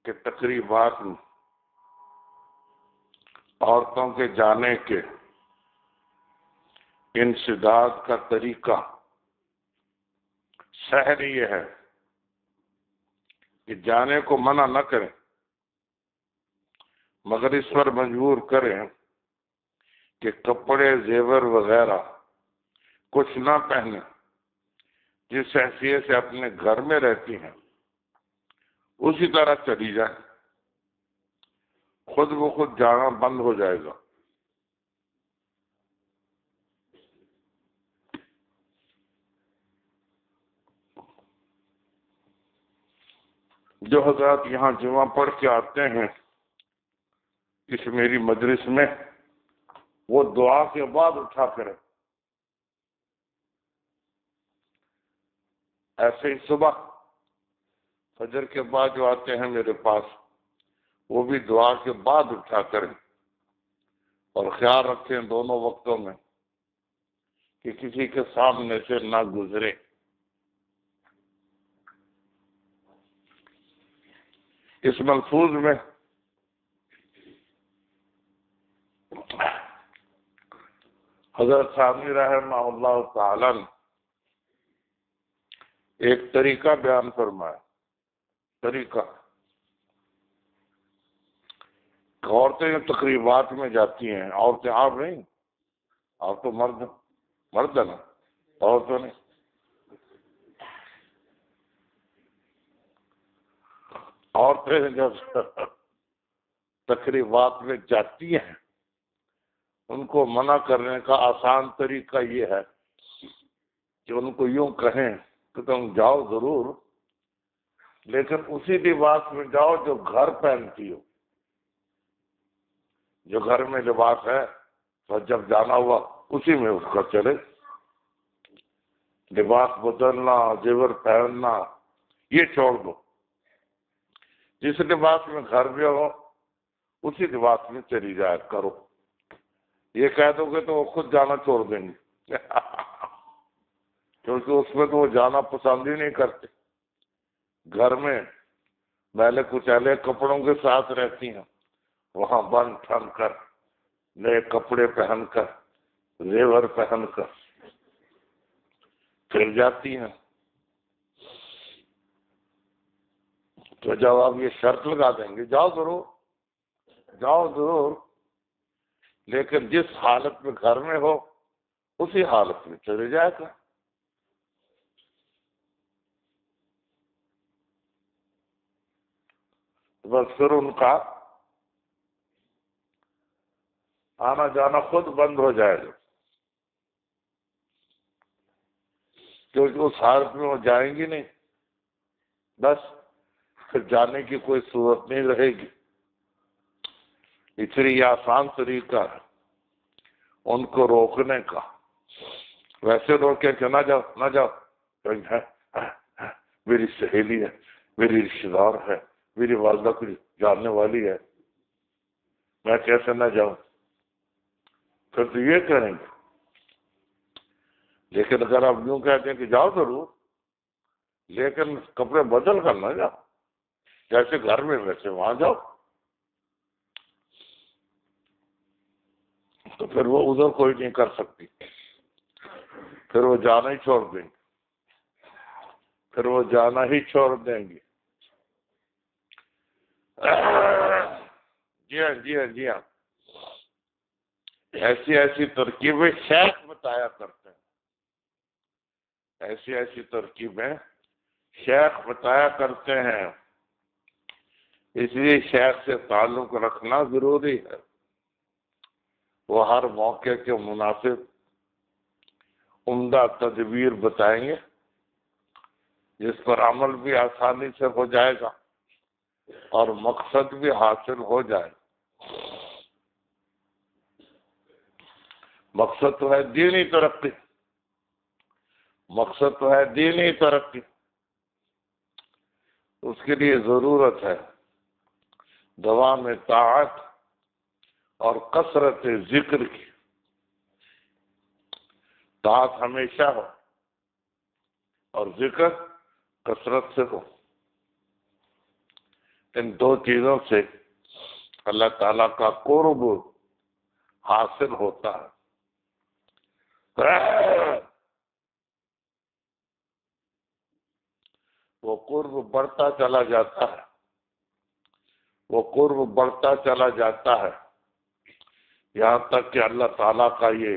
کہ تقریبات میں عورتوں کے جانے کے انسداد کا طریقہ سحر یہ ہے کہ جانے کو منع نہ کریں مگر اس پر مجبور کریں کہ کپڑے زیور وغیرہ کچھ نہ پہنیں، جس حیثیت سے اپنے گھر میں رہتی ہیں اسی طرح چلی جائیں، خود بخود جانا بند ہو جائے گا۔ جو حضرات یہاں جمعہ پڑھ کے آتے ہیں اس میری مجلس میں، وہ دعا کے بعد اٹھا کریں۔ ایسے ہی صبح فجر کے بعد جو آتے ہیں میرے پاس، وہ بھی دعا کے بعد اٹھا کریں، اور خیال رکھیں دونوں وقتوں میں کہ کسی کے سامنے سے نہ گزرے۔ اس ملفوظ میں حضرت ثانوی رحمہ اللہ تعالی نے ایک طریقہ بیان فرمایا۔ طریقہ عورتیں جو تقریبات میں جاتی ہیں، عورتیں آپ نہیں، آپ تو مرد ہے نا، عورتوں نہیں، عورتیں جب تقریبات میں جاتی ہیں ان کو منع کرنے کا آسان طریقہ یہ ہے کہ ان کو یوں کہیں کہ تم جاؤ ضرور، لیکن اسی لباس میں جاؤ جو گھر پہنتی ہو، جو گھر میں لباس ہے، تو جب جانا ہوا اسی میں اس کا چلے۔ لباس بدلنا، زیور پہننا یہ چھوڑ دو، جس لباس میں گھر میں ہو اسی لباس میں چلی جایا کرو۔ یہ کہہ دو گے تو وہ خود جانا چھوڑ دیں گے کیونکہ اس میں تو وہ جانا پسند ہی نہیں کرتے۔ گھر میں میلے کچیلے کپڑوں کے ساتھ رہتی ہیں، وہاں بن ٹھن کر، نئے کپڑے پہن کر، زیور پہن کر پھر جاتی ہیں۔ تو جب آپ یہ شرط لگا دیں گے جاؤ ضرور، جاؤ ضرور، لیکن جس حالت میں گھر میں ہو اسی حالت میں چلے جائے گا۔ بس پھر ان کا آنا جانا خود بند ہو جائے گا، کیونکہ اس حالت میں وہ جائیں گی نہیں، بس پھر جانے کی کوئی صورت نہیں رہے گی۔ اس لیے یہ آسان طریقہ ہے ان کو روکنے کا۔ ویسے روکے کہ نہ جاؤ نہ جاؤ، میری سہیلی ہے، میری رشتے دار ہے، میری والدہ کو جاننے والی ہے، میں کیسے نہ جاؤں، پھر تو یہ کریں گے۔ لیکن اگر آپ یوں کہتے ہیں کہ جاؤ ضرور لیکن کپڑے بدل کر نہ جاؤ، جیسے گھر میں ویسے وہاں جاؤ، تو پھر وہ ادھر کوئی نہیں کر سکتی، پھر وہ جانا ہی چھوڑ دیں گے، پھر وہ جانا ہی چھوڑ دیں گے۔ جی ہاں جی ہاں جی ہاں، ایسی ایسی ترکیبیں شیخ بتایا کرتے ہیں، ایسی ایسی ترکیبیں شیخ بتایا کرتے ہیں، اس لیے شیخ سے تعلق رکھنا ضروری ہے۔ وہ ہر موقع کے مناسب عمدہ تدبیر بتائیں گے جس پر عمل بھی آسانی سے ہو جائے گا اور مقصد بھی حاصل ہو جائے گا۔ مقصد تو ہے دینی ترقی، مقصد تو ہے دینی ترقی، اس کے لیے ضرورت ہے دوام طاعت اور کثرت ذکر کی۔ طاعت ہمیشہ ہو اور ذکر کثرت سے ہو. ان دو چیزوں سے اللہ تعالیٰ کا قرب حاصل ہوتا ہے. وہ قرب بڑھتا چلا جاتا ہے، وہ قرب بڑھتا چلا جاتا ہے، یہاں تک کہ اللہ تعالیٰ کا یہ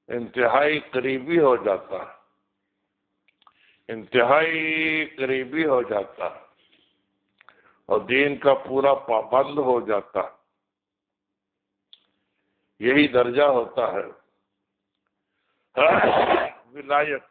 انتہائی قریبی ہو جاتا ہے، انتہائی قریبی ہو جاتا ہے، اور دین کا پورا پابند ہو جاتا ہے. یہی درجہ ہوتا ہے ولایت.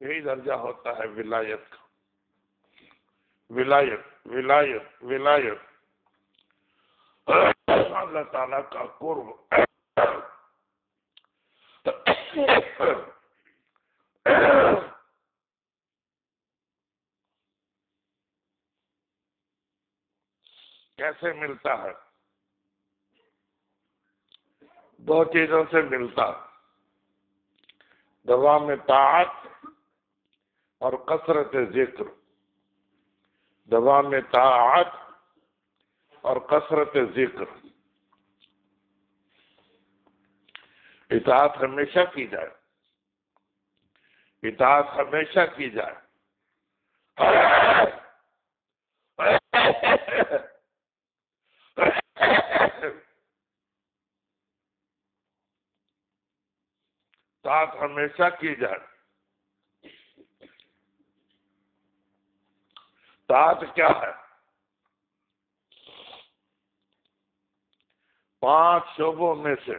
یہی درجہ ہوتا ہے ولایت کا. ولایت ولایت ولایت اللہ تعالیٰ کا قرب. کیسے ملتا ہے؟ دو چیزوں سے ملتا ہے، دوام طاعت اور کثرت ذکر. دوام طاعت اور کثرت ذکر. اطاعت ہمیشہ کی جائے، اطاعت ہمیشہ کی جائے. اطاعت ہمیشہ کی جائے. اطاعت کیا ہے؟ 5 شعبوں میں سے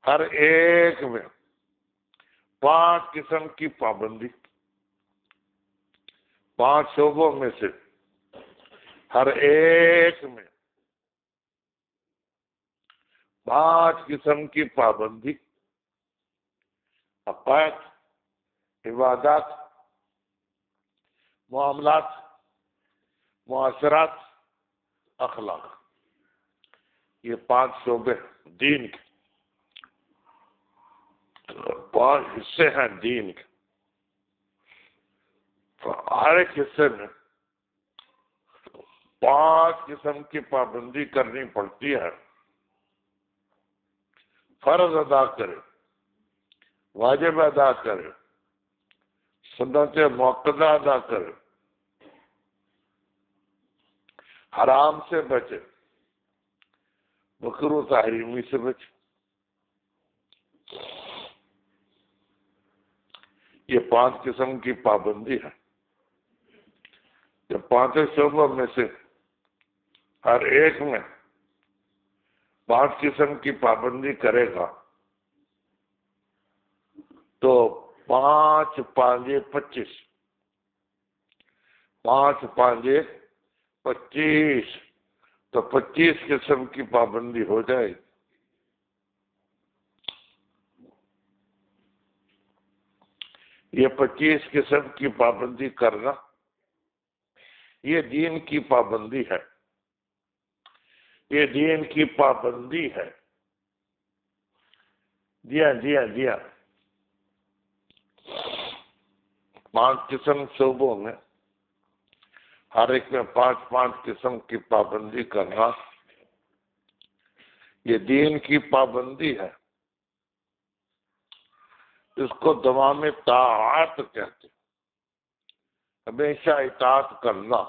ہر ایک میں 5 قسم کی پابندی. 5 شعبوں میں سے ہر ایک میں 5 قسم کی پابندی. عقائد، عبادات، معاملات، معاشرات، اخلاق. یہ 5 شعبے دین کے، 5 حصے ہیں دین کے. ہر ایک حصے میں 5 قسم کی پابندی کرنی پڑتی ہے. فرض ادا کرے، واجب ادا کرے، سنت موقدہ ادا کرے، حرام سے بچے، مکروہ تحریمی سے بچے. یہ 5 قسم کی پابندی ہے. یہ 5 شعبوں میں سے ہر ایک میں 5 قسم کی پابندی کرے گا تو 5 5 25، 5 5 25، تو 25 قسم کی پابندی ہو جائے گی. یہ 25 قسم کی پابندی کرنا یہ دین کی پابندی ہے، یہ دین کی پابندی ہے. جی ہاں جی ہاں جی ہاں. 5 قسم شعبوں میں ہر ایک میں 5 5 قسم کی پابندی کرنا یہ دین کی پابندی ہے. اس کو دوام طاعت کہتے ہیں. ہمیشہ اطاعت کرنا.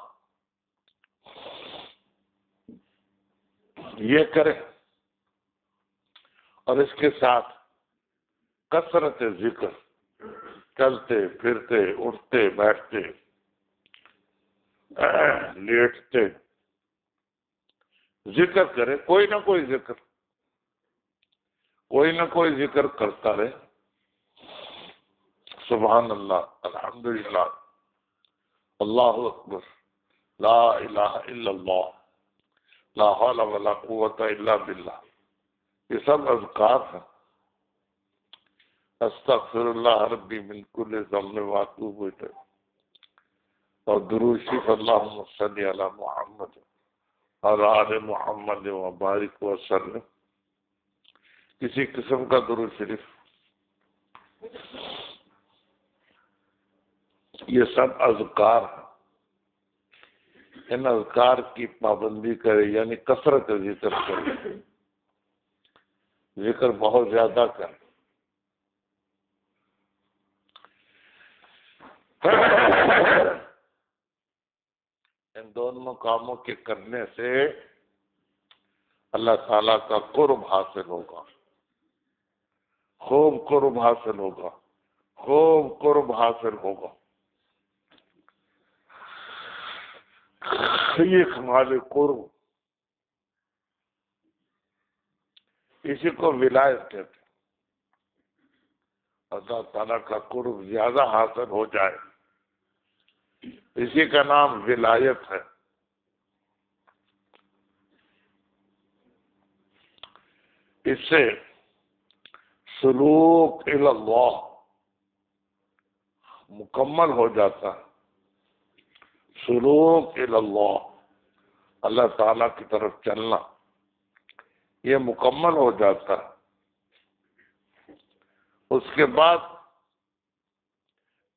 یہ کرے اور اس کے ساتھ کثرت ذکر، چلتے پھرتے اٹھتے بیٹھتے لیٹتے ذکر کرے. کوئی نہ کوئی ذکر، کوئی نہ کوئی ذکر کرتا رہے. سبحان اللہ، الحمدللہ، اللہ اکبر، لا الہ الا اللہ، لا حول ولا قوت الا باللہ، یہ سب اذکار ہیں۔ استغفر اللہ ربی من کل ذنب واتوب الیہ، اور درود شریف اللہم صلی علی محمد اور آل محمد وبارک وسلم، کسی قسم کا درود شریف، یہ سب اذکار ہیں۔ ان اذکار کی پابندی کرے، یعنی کثرت ذکر کرے، ذکر بہت زیادہ کرے۔ ان دونوں کاموں کے کرنے سے اللہ تعالیٰ کا قرب حاصل ہوگا، خوب قرب حاصل ہوگا، خوب قرب حاصل ہوگا۔ یہ کمال قرب، اسی کو ولایت کہتے ہیں۔ اللہ تعالیٰ کا قرب زیادہ حاصل ہو جائے، اسی کا نام ولایت ہے۔ اس سے سلوک الی اللہ مکمل ہو جاتا ہے، سلوک الی اللہ، اللہ تعالیٰ کی طرف چلنا، یہ مکمل ہو جاتا ہے۔ اس کے بعد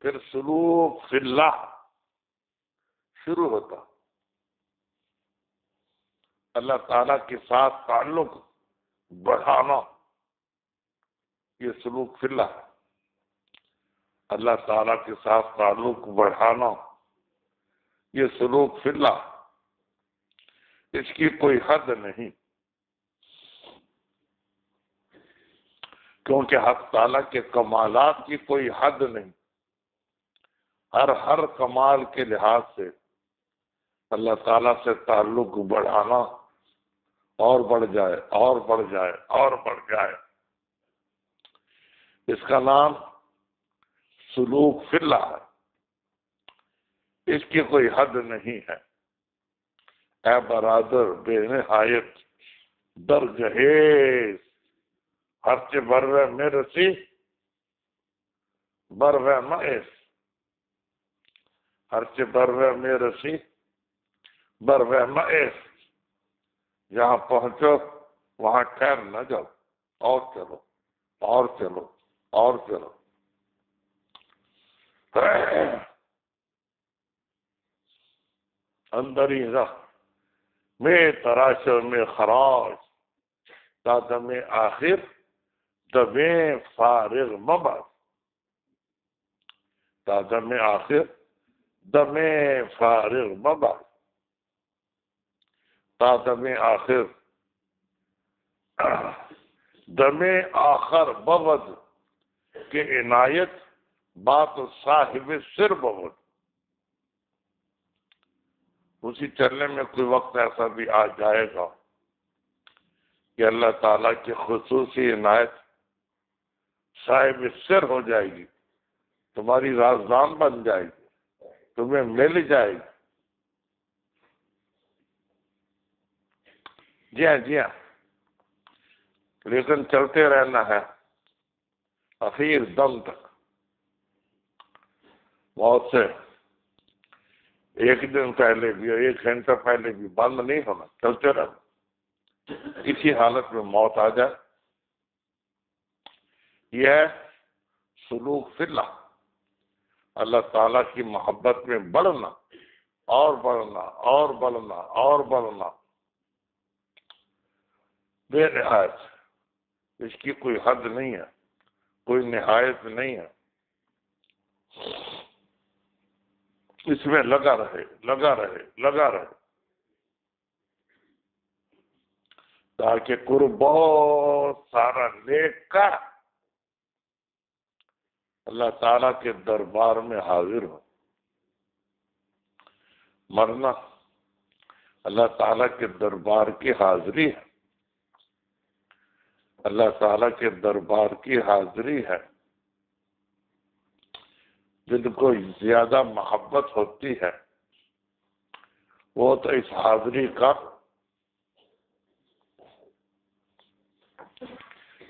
پھر سلوک فی اللہ شروع ہوتا، اللہ تعالیٰ کے ساتھ تعلق بڑھانا، یہ سلوک فی اللہ، اللہ تعالیٰ کے ساتھ تعلق بڑھانا، یہ سلوک فی اللہ، اس کی کوئی حد نہیں، کیونکہ حق تعالیٰ کے کمالات کی کوئی حد نہیں۔ ہر کمال کے لحاظ سے اللہ تعالیٰ سے تعلق بڑھانا، اور بڑھ جائے اور بڑھ جائے اور بڑھ جائے، اس کا نام سلوک فی اللہ ہے، اس کی کوئی حد نہیں ہے۔ اے برادر بے نہایت درگہیز، ہرچ بروے میں رسی بروے مائس، ہرچ بروے میں رسی بروے مائس، جہاں پہنچو وہاں ٹھہر نہ جاؤ، اور چلو اور چلو اور چلو۔ اندر ہی رہ میں تراشو میں خراج، تا دم آخر دمیں فارغ مبر، تا دم آخر دمیں فارغ مبر، تا دم آخر دم آخر بود کہ عنایت بات صاحب سر بود۔ اسی چلنے میں کوئی وقت ایسا بھی آ جائے گا کہ اللہ تعالیٰ کی خصوصی عنایت صاحب سر ہو جائے گی، تمہاری رازدان بن جائے گی، تمہیں مل جائے گی۔ جی ہاں جی ہاں، لیکن چلتے رہنا ہے اخیر دم تک، موت سے ایک دن پہلے بھی اور ایک گھنٹہ پہلے بھی بند نہیں ہونا، چلتے رہنا، کسی حالت میں موت آ جائے۔ یہ ہے سلوک فی اللہ، اللہ تعالیٰ کی محبت میں بڑھنا اور بڑھنا اور بڑھنا اور بڑھنا، بے نہایت، اس کی کوئی حد نہیں ہے، کوئی نہایت نہیں ہے، اس میں لگا رہے لگا رہے لگا رہے، تاکہ قرب بہت سارا لے کر اللہ تعالیٰ کے دربار میں حاضر ہو۔ مرنا اللہ تعالیٰ کے دربار کی حاضری ہے، اللہ تعالیٰ کے دربار کی حاضری ہے۔ جن کو زیادہ محبت ہوتی ہے وہ تو اس حاضری کا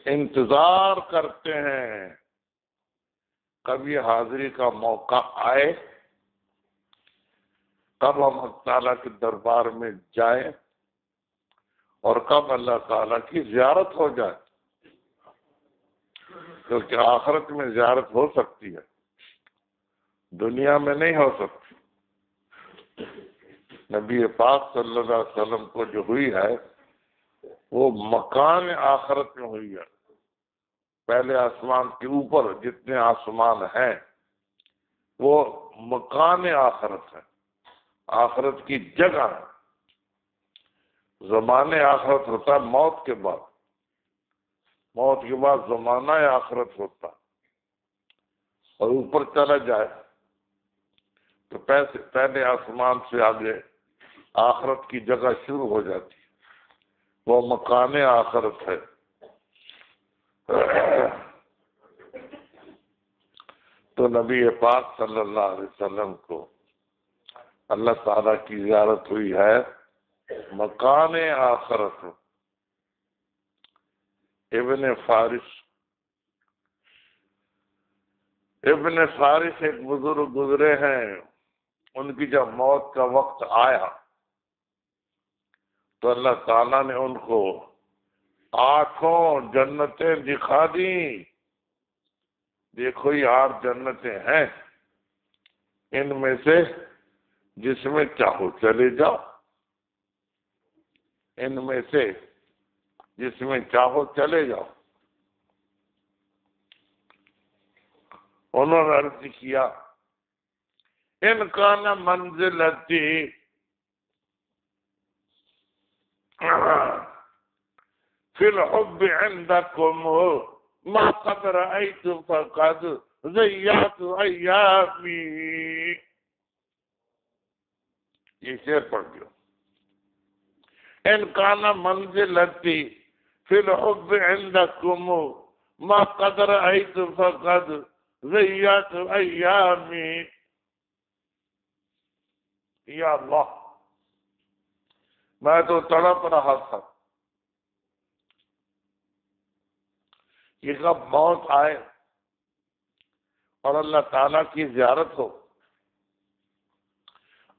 انتظار کرتے ہیں، کبھی حاضری کا موقع آئے، کب ہم اللہ تعالیٰ کے دربار میں جائیں اور کب اللہ تعالیٰ کی زیارت ہو جائے، کیونکہ آخرت میں زیارت ہو سکتی ہے، دنیا میں نہیں ہو سکتی۔ نبی پاک صلی اللہ علیہ وسلم کو جو ہوئی ہے وہ مکان آخرت میں ہوئی ہے۔ پہلے آسمان کے اوپر جتنے آسمان ہیں وہ مکان آخرت ہے، آخرت کی جگہ ہے۔ زمانے آخرت ہوتا ہے موت کے بعد، موت کے بعد زمانہ آخرت ہوتا، اور اوپر چلا جائے تو پہلے آسمان سے آگے آخرت کی جگہ شروع ہو جاتی، وہ مکان آخرت ہے۔ تو نبی پاک صلی اللہ علیہ وسلم کو اللہ تعالیٰ کی زیارت ہوئی ہے مکان آخرت۔ ابن فارس ایک بزرگ گزرے ہیں، ان کی جب موت کا وقت آیا تو اللہ تعالیٰ نے ان کو 8 جنتیں دکھا دیں، دیکھو یہ 8 جنتیں ہیں، ان میں سے جس میں چاہو چلے جاؤ، ان میں سے جس میں چاہو چلے جاؤ۔ انہوں نے عرض کیا ان کان منزلتی فی الحب عندکم ما قد رأیت فقد ضیعت ایامی۔ یہ شعر پڑھ دو۔ ان کان منزلتی فی الحب عندکم ما قد رأیت فقد ضیعت ایامی۔ یا اللہ، میں تو تڑپ رہا تھا کہ کب موت آئے اور اللہ تعالیٰ کی زیارت ہو۔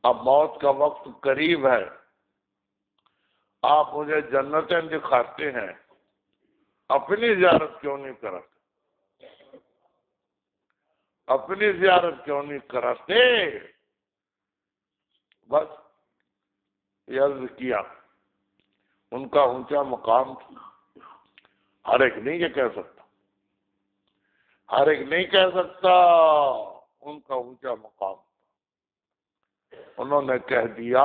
اب موت کا وقت قریب ہے، آپ مجھے جنتیں دکھاتے ہیں، اپنی زیارت کیوں نہیں کراتے؟ اپنی زیارت کیوں نہیں کراتے؟ بس یہ عرض کیا، ان کا اونچا مقام تھا، ہر ایک نہیں یہ کہہ سکتا، ہر ایک نہیں کہہ سکتا، ان کا اونچا مقام تھا۔ انہوں نے کہہ دیا،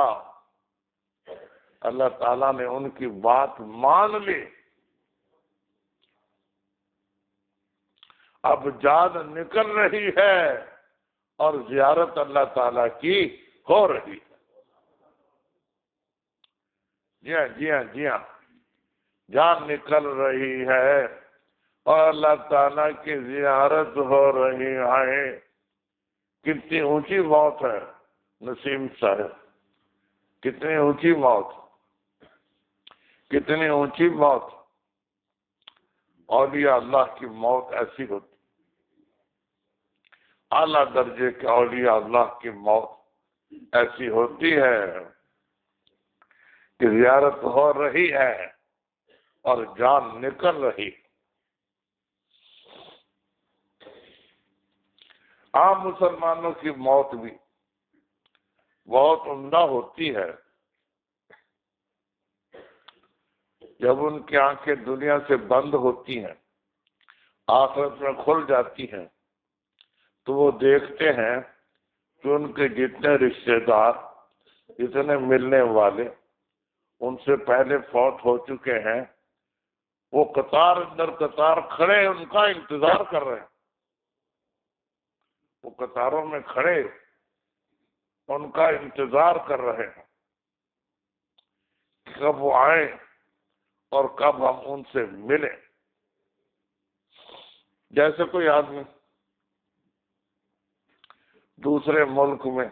اللہ تعالیٰ نے ان کی بات مان لی، اب جان نکل رہی ہے اور زیارت اللہ تعالیٰ کی ہو رہی ہے۔ جی ہاں جی ہاں جی ہاں، جان نکل رہی ہے اور اللہ تعالیٰ کی زیارت ہو رہی ہے۔ کتنی اونچی موت ہے نسیم صاحب، کتنی اونچی موت، کتنی اونچی موت۔ اولیاء اللہ کی موت ایسی ہوتی، اعلیٰ درجے کے اولیاء اللہ کی موت ایسی ہوتی ہے کہ زیارت ہو رہی ہے اور جان نکل رہی۔ عام مسلمانوں کی موت بھی بہت عمدہ ہوتی ہے، جب ان کی آنکھیں دنیا سے بند ہوتی ہیں، آخرت میں کھل جاتی ہیں، تو وہ دیکھتے ہیں کہ ان کے جتنے رشتہ دار، جتنے ملنے والے ان سے پہلے فوت ہو چکے ہیں، وہ قطار اندر قطار کھڑے ان کا انتظار کر رہے ہیں، وہ قطاروں میں کھڑے ان کا انتظار کر رہے ہیں، کب وہ آئیں اور کب ہم ان سے ملیں۔ جیسے کوئی آدمی دوسرے ملک میں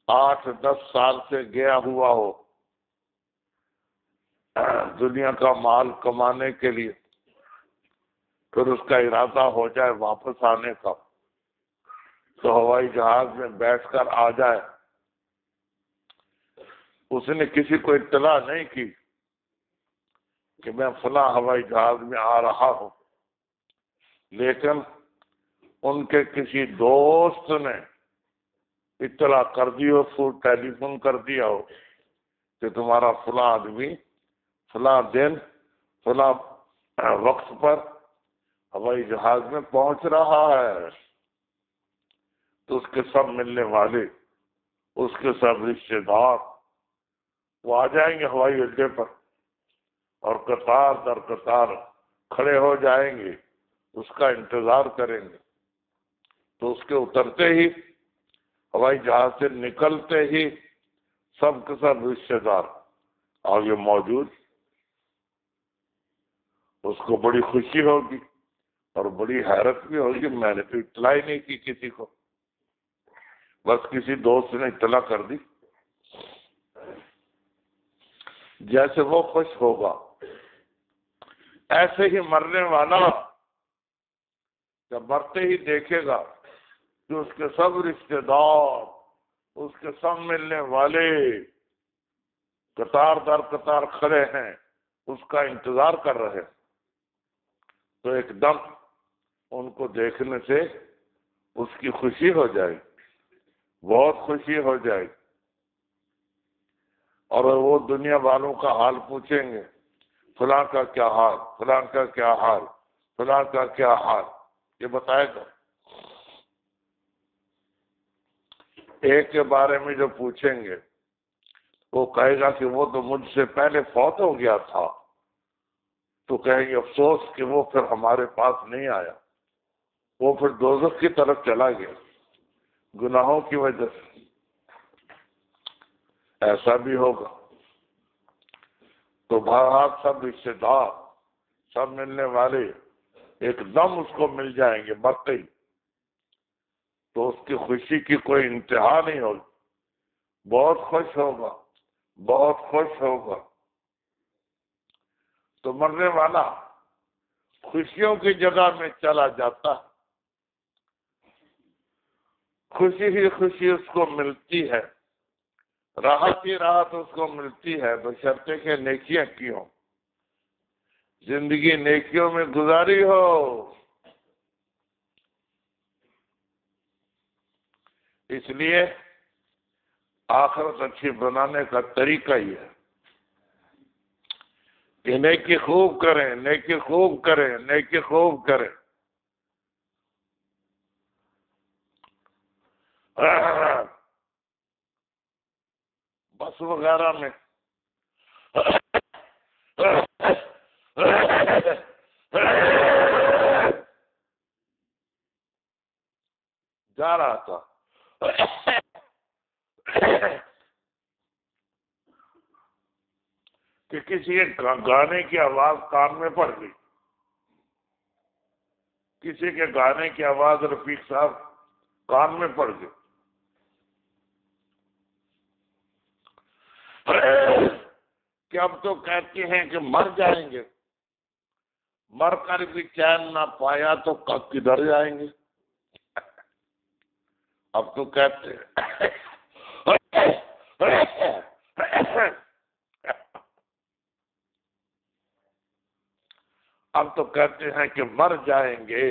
8-10 سال سے گیا ہوا ہو دنیا کا مال کمانے کے لیے، پھر اس کا ارادہ ہو جائے واپس آنے کا، تو ہوائی جہاز میں بیٹھ کر آ جائے، اس نے کسی کو اطلاع نہیں کی کہ میں فلاں ہوائی جہاز میں آ رہا ہوں، لیکن ان کے کسی دوست نے اطلاع کر دی ہو، اس کو ٹیلی فون کر دیا ہو کہ تمہارا فلاں آدمی فلاں دن فلاں وقت پر ہوائی جہاز میں پہنچ رہا ہے، تو اس کے سب ملنے والے، اس کے سب رشتے دار وہ آ جائیں گے ہوائی اڈے پر، اور قطار در قطار کھڑے ہو جائیں گے، اس کا انتظار کریں گے۔ تو اس کے اترتے ہی، ہوائی جہاز سے نکلتے ہی، سب کے سب رشتے دار آگے موجود، اس کو بڑی خوشی ہوگی اور بڑی حیرت بھی ہوگی، میں نے تو اطلاع ہی نہیں کی کسی کو، بس کسی دوست نے اطلاع کر دی۔ جیسے وہ خوش ہوگا، ایسے ہی مرنے والا جب مرتے ہی دیکھے گا کہ اس کے سب رشتے دار، اس کے سب ملنے والے قطار در قطار کھڑے ہیں، اس کا انتظار کر رہے، تو ایک دم ان کو دیکھنے سے اس کی خوشی ہو جائے گی، بہت خوشی ہو جائے گی، اور وہ دنیا والوں کا حال پوچھیں گے، فلاں کا کیا حال، فلاں کا کیا حال، فلاں کا کیا حال، یہ بتائے گا۔ ایک کے بارے میں جو پوچھیں گے وہ کہے گا کہ وہ تو مجھ سے پہلے فوت ہو گیا تھا، تو کہیں گے افسوس کہ وہ پھر ہمارے پاس نہیں آیا، وہ پھر دوزخ کی طرف چلا گیا گناہوں کی وجہ سے۔ ایسا بھی ہوگا۔ تو بہرحال سب رشتے دار، سب ملنے والے ایک دم اس کو مل جائیں گے مرتے ہی، تو اس کی خوشی کی کوئی انتہا نہیں ہوگی، بہت خوش ہوگا، بہت خوش ہوگا۔ تو مرنے والا خوشیوں کی جگہ میں چلا جاتا، خوشی ہی خوشی اس کو ملتی ہے، راحت ہی راحت اس کو ملتی ہے، بشرطے کہ نیکیاں کی ہوں، زندگی نیکیوں میں گزاری ہو۔ اس لیے آخرت اچھی بنانے کا طریقہ ہی ہے کہ نیکی خوب کریں، نیکی خوب کریں، نیکی خوب کریں۔ بس وغیرہ میں جا رہا تھا، کہ کسی کے گانے کی آواز کان میں پڑ گئی، کسی کے گانے کی آواز رفیق صاحب کان میں پڑ گئی، کہ اب تو کہتے ہیں کہ مر جائیں گے، مر کر بھی چین نہ پایا تو کدھر جائیں گے، اب تو کہتے ہیں اب تو کہتے ہیں کہ مر جائیں گے،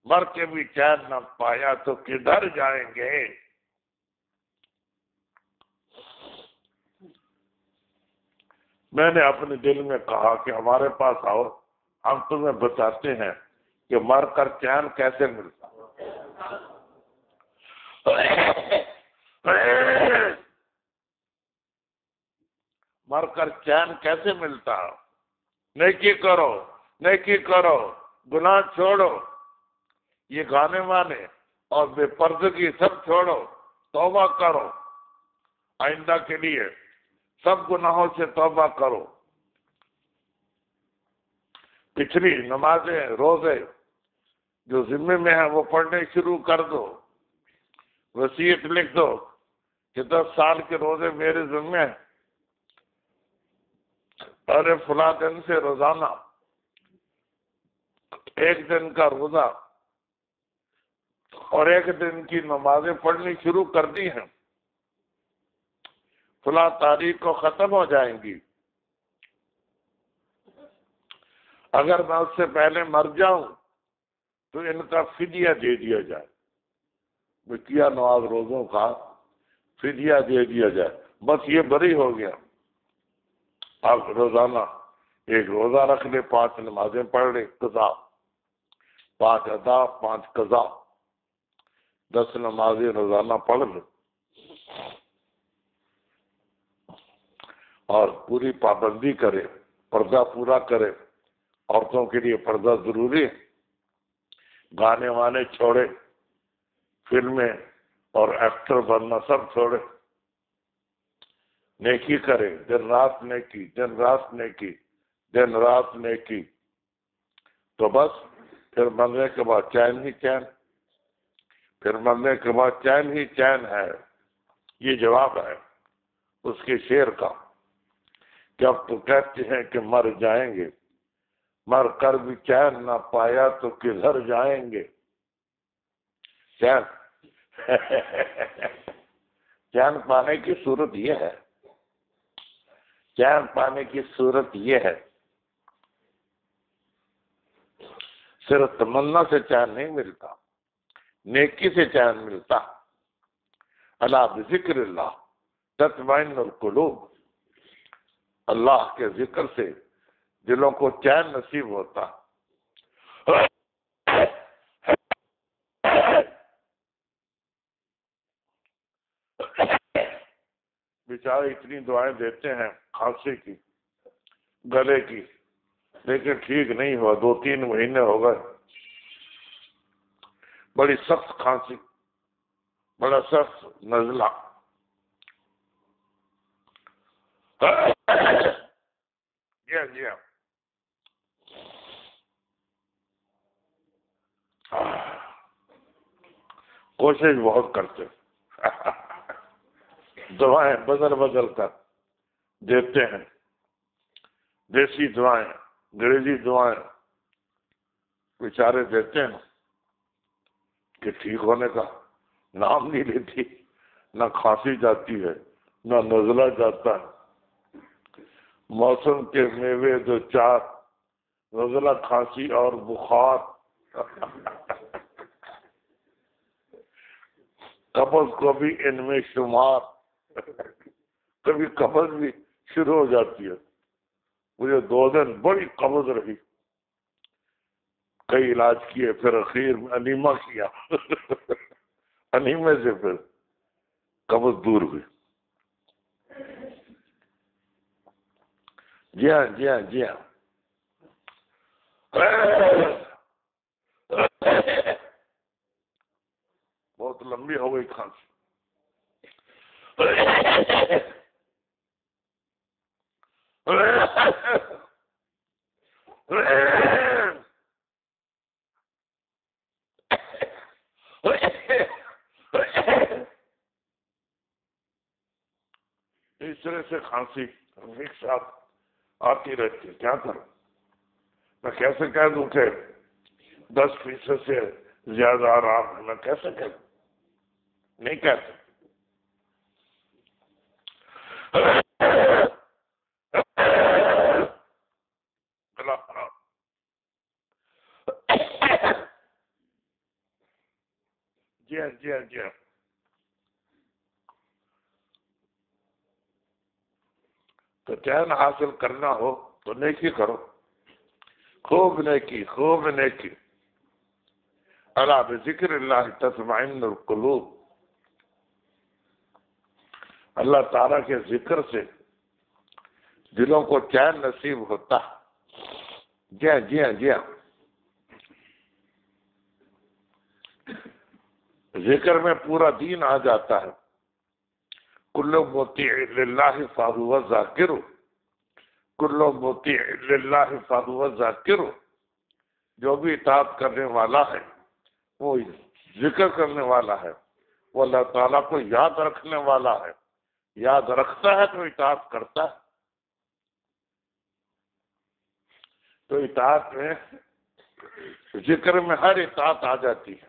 مر کے بھی چین نہ پایا تو کدھر جائیں گے۔ میں نے اپنے دل میں کہا کہ ہمارے پاس آؤ، ہم تمہیں بتاتے ہیں کہ مر کر چین کیسے ملتا۔ مر کر چین کیسے ملتا؟ نیکی کرو، نیکی کرو، گناہ چھوڑو، یہ گانے وانے اور بے پردگی سب چھوڑو، توبہ کرو، آئندہ کے لیے سب گناہوں سے توبہ کرو، پچھلی نمازیں روزے جو ذمے میں ہیں وہ پڑھنے شروع کر دو، وصیت لکھ دو کہ 10 سال کے روزے میرے ذمہ ہیں، اور فلاں دن سے روزانہ 1 دن کا روزہ اور 1 دن کی نمازیں پڑھنی شروع کر دی ہیں، فلاں تاریخ کو ختم ہو جائیں گی۔ اگر میں اس سے پہلے مر جاؤں تو ان کا فدیہ دے دیا جائے، بکیا نواز روزوں کا فدیہ دے دیا جائے، بس یہ بری ہو گیا۔ آپ روزانہ 1 روزہ رکھ لے، 5 نمازیں پڑھ لے، قضا 5 ادا 5 قضا، 10 نمازیں روزانہ پڑھ لے، اور پوری پابندی کرے، پردہ پورا کرے۔ عورتوں کے لیے پردہ ضروری ہے، گانے وانے چھوڑے، فلمیں اور ایکٹر بننا سب چھوڑے، نیکی کرے، دن رات نیکی، دن رات نیکی، دن رات نیکی، تو بس پھر مرنے کے بعد چین ہی چین، پھر مرنے کے بعد چین ہی چین ہے۔ یہ جواب ہے اس کے شعر کا کہ اب تو کہتے ہیں کہ مر جائیں گے، مر کر بھی چین نہ پایا تو کدھر جائیں گے۔ چین چین پانے کی صورت یہ ہے، چین پانے کی صورت یہ ہے، صرف تمنا سے چین نہیں ملتا، نیکی سے چین ملتا۔ الا بذکر اللہ تطمئن القلوب، اللہ کے ذکر سے دلوں کو چین نصیب ہوتا۔ بیچارے اتنی دعائیں دیتے ہیں کھانسی کی، گلے کی، لیکن ٹھیک نہیں ہوا، 2-3 مہینے ہو گئے، بڑی سخت کھانسی، بڑا سخت نزلہ۔ جی ہاں جی ہاں، کوشش بہت کرتے، دعائیں بدل بدل کر دیتے ہیں، دیسی دعائیں، انگریزی دعائیں بیچارے دیتے ہیں کہ ٹھیک ہونے کا نام نہیں لیتی، نہ کھانسی جاتی ہے، نہ نزلہ جاتا ہے۔ موسم کے میوے 2-4، نزلہ، کھانسی اور بخار، قبض کو بھی ان میں شمار، کبھی قبض بھی شروع ہو جاتی ہے۔ مجھے 2 دن بڑی قبض رہی، کئی علاج کیے، پھر اخیر میں انیما کیا، انیمے سے پھر قبض دور ہوئی۔ جی ہاں جی ہاں جی ہاں، بہت لمبی ہو گئی کھانسی۔ اس طرح سے کھانسی ایک ساتھ آتی رہتی ہے، کیا کروں؟ میں کیسے کہہ دوں کہ 10% سے زیادہ آرام ہے؟ میں کیسے کہہ دوں؟ نہیں کہہ سکتا۔ جی ہاں جی ہاں جی ہاں، تو چین حاصل کرنا ہو تو نیکی کرو، خوب نیکی، خوب نیکی۔ الا بذکر اللہ تطمئن القلوب، اللہ تعالیٰ کے ذکر سے دلوں کو چین نصیب ہوتا۔ جی ہاں جی ہاں جی ہاں، ذکر میں پورا دین آ جاتا ہے۔ کل مطیع للہ فہو ذاکر، کل مطیع للہ فہو ذاکر، جو بھی اطاعت کرنے والا ہے وہ ذکر کرنے والا ہے، وہ اللہ تعالیٰ کو یاد رکھنے والا ہے، یاد رکھتا ہے تو اطاعت کرتا ہے۔ تو اطاعت میں ذکر میں ہر اطاعت آ جاتی ہے،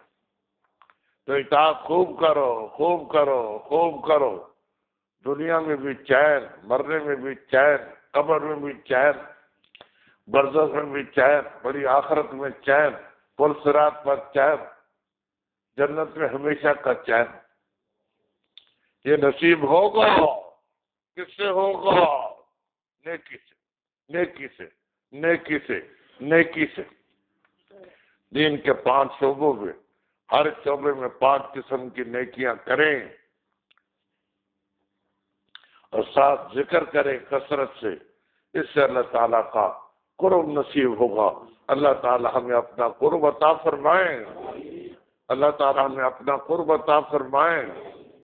تو اطاعت خوب کرو، خوب کرو، خوب کرو، دنیا میں بھی چین، مرنے میں بھی چین، قبر میں بھی چین، برزخ میں بھی چین، بڑی آخرت میں چین، پل صراط پر چین، جنت میں ہمیشہ کا چین۔ یہ نصیب ہوگا کس سے ہوگا؟ نیکی سے، نیکی سے، نیکی سے، نیکی سے۔ دین کے 5 شعبوں میں ہر شعبے میں 5 قسم کی نیکیاں کریں اور ساتھ ذکر کریں کثرت سے، اس سے اللہ تعالیٰ کا قرب نصیب ہوگا۔ اللہ تعالیٰ ہمیں اپنا قرب عطا فرمائیں، اللہ تعالیٰ ہمیں اپنا قرب عطا فرمائیں۔